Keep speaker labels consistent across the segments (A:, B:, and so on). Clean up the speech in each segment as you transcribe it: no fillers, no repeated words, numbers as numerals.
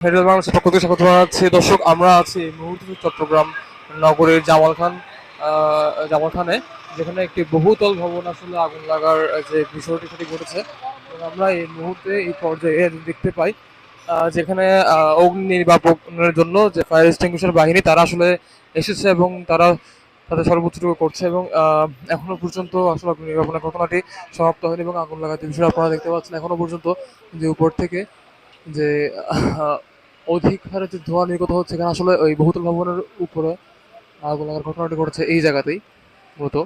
A: Headline বাংলাদেশের পক্ষ থেকে স্বাগত জানাচ্ছি। দর্শক, আমরা আছি এই মুহূর্তে চট্টগ্রাম নগরের জামালখানে, যেখানে একটি বহুতল ভবন আসলে আগুন লাগার যে বিষয়টি সেটি ঘটেছে। এবং আমরা এই মুহূর্তে এই পর্যায়ে দেখতে পাই যেখানে অগ্নি নির্বাপনের জন্য যে ফায়ার এক্সটিংগুইশার বাহিনী তারা আসলে এসেছে এবং তারা তাদের সর্বোচ্চটুকু করছে এবং এখনো পর্যন্ত আসলে অগ্নি নির্বাপনের ঘটনাটি সমাপ্ত হয়নি এবং আগুন লাগাতে বিষয় আপনারা দেখতে পাচ্ছেন এখনো পর্যন্ত যে উপর থেকে যে আহ, অধিক হারে যে ধোঁয়া নির্গত হচ্ছে, এখানে আসলে ওই বহুতল ভবনের উপরে আগুন লাগার ঘটনাটি ঘটেছে এই জায়গাতেই মূলত।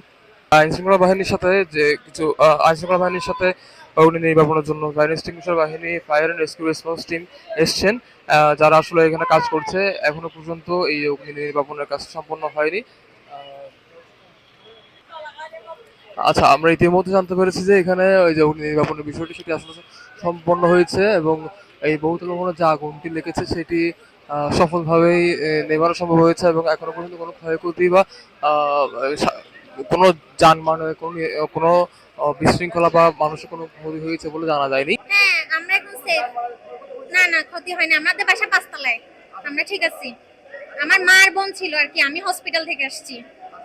A: আইন শৃঙ্খলা বাহিনীর সাথে যে কিছু আইন শৃঙ্খলা বাহিনীর সাথে অগ্নি নির্বাপনের জন্য ফায়ার এক্সটিংগুইশার বাহিনী, fire and rescue response team এসছেন, যারা আসলে এখানে কাজ করছে। এখনো পর্যন্ত এই অগ্নি নির্বাপনের কাজ সম্পন্ন হয়নি। আচ্ছা, আমরা ইতিমধ্যে জানতে পেরেছি যে এখানে ওই যে অগ্নি নির্বাপনের বিষয়টি সেটি আসলে সম্পন্ন হয়েছে এবং এই বহুতল ভবনের যে আগুনটি লেগেছে সেটি সফলভাবেই নেভানো সম্ভব হয়েছে এবং এখনো পর্যন্ত কোনো ক্ষয়ক্ষতি বা আহ, সা- কোনো যানবাহনের কোনো বিশৃঙ্খলা বা মানুষের কোনো ক্ষতি হয়েছে বলে জানা যায়নি।
B: হ্যাঁ, আমরা এখন সেফ। না না, ক্ষতি হয়নি। আমাদের বাসা পাঁচতলায়। আমরা ঠিক আছি। আমার মা আর বোন ছিল আর কি। আমি হসপিটাল থেকে আসছি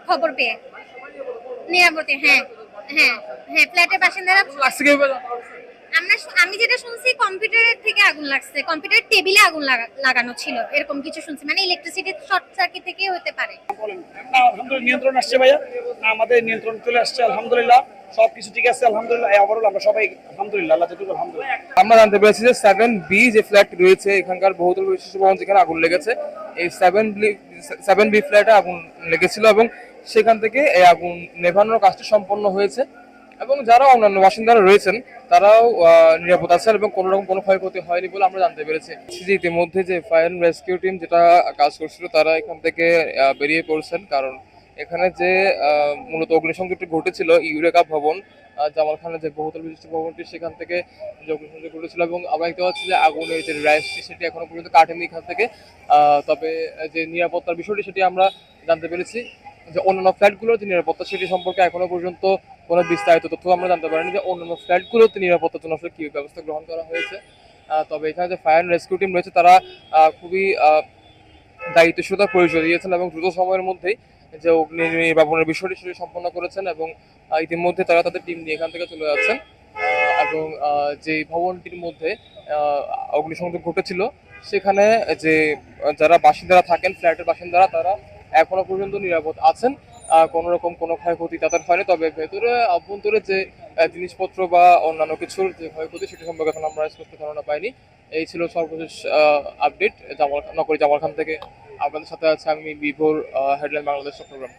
B: খবর পেয়ে। নিরাপদে, হ্যাঁ। হ্যাঁ, হ্যাঁ, ফ্ল্যাটের বাসিন্দারা।
A: লাগছে কি এবার?
B: আমি যেটা শুনছি কম্পিউটারের থেকে আগুন লাগছে। কম্পিউটারের টেবিলে আগুন লাগানো ছিল। এরকম কিছু শুনছি। মানে ইলেকট্রিসিটি শর্ট সার্কিট থেকে হতে পারে।
C: বলেন। না, আলহামদুলিল্লাহ নিয়ন্ত্রণ আসছে ভাইয়া। না, আমাদের নিয়ন্ত্রণ চলে আসছে আলহামদুলিল্লাহ। সবকিছু ঠিক আছে আলহামদুলিল্লাহ। ওভারঅল আমরা সবাই আলহামদুলিল্লাহ, আল্লাহ যতটুকু আলহামদুলিল্লাহ।
A: আমরা জানতে পেরেছি যে 7B যে ফ্ল্যাট রয়েছে এখানকার বহুতল বিশিষ্ট ভবন যেখানে আগুন লেগেছে, এই 7B ফ্ল্যাটে আগুন লেগেছিল এবং সেখান থেকে এই আগুন নেভানোর কাজটি সম্পন্ন হয়েছে এবং যারা অন্যান্য বাসিন্দারা রয়েছেন তারাও নিরাপদ আছেন এবং কোনো রকম কোনো ক্ষয়ক্ষতি হয়নি বলে আমরা জানতে পেরেছি। যে ইতিমধ্যে যে ফায়ার রেস্কিউ টিম যেটা কাজ করছিল তারা এখান থেকে বেরিয়ে পড়ছেন, কারণ এখানে যে মূলত অগ্নিসংযোগটি ঘটেছিল ইউরেকা ভবন, জামাল খানের যে বহুতল বিশিষ্ট ভবনটি সেখান থেকে যে অগ্নিসংযোগ ঘটেছিল এবং আমরা দেখতে পাচ্ছি যে আগুনের যে র্যাশটি সেটি এখনো পর্যন্ত কাটেনি এখান থেকে। তবে যে নিরাপত্তার বিষয়টি সেটি আমরা জানতে পেরেছি যে অন্যান্য ফ্ল্যাটগুলোর যে নিরাপত্তা সেটি সম্পর্কে এখনো পর্যন্ত কোনো বিস্তারিত তথ্য আমরা জানতে পারিনি যে অন্যান্য ফ্ল্যাটগুলোতে নিরাপত্তার জন্য আসলে কি ব্যবস্থা গ্রহণ করা হয়েছে। তবে এখানে যে ফায়ার রেস্কিউ টিম রয়েছে তারা খুবই দায়িত্বশীলতার পরিচয় দিয়েছেন এবং দ্রুত সময়ের মধ্যেই যে অগ্নি নির্বাপনের বিষয়টি সেটি সম্পন্ন করেছেন এবং ইতিমধ্যে তারা তাদের টিম নিয়ে এখান থেকে চলে যাচ্ছেন। এবং যে ভবনটির মধ্যে অগ্নিসংযোগ ঘটেছিল সেখানে যে যারা বাসিন্দারা থাকেন, ফ্ল্যাটের বাসিন্দারা, তারা এখনো পর্যন্ত নিরাপদ আছেন। কোনো রকম কোনো ক্ষয়ক্ষতি তাদের হয়নি। তবে ভেতরে অভ্যন্তরে যে জিনিসপত্র বা অন্যান্য কিছুর যে ক্ষয়ক্ষতি সেটি সম্পর্কে এখন আমরা স্পষ্ট ধারণা পাইনি। এই ছিল সর্বশেষ আপডেট নগরী জামালখান থেকে। আপনাদের সাথে আছে আমি বিভোর, হেডলাইন বাংলাদেশ চট্টগ্রাম।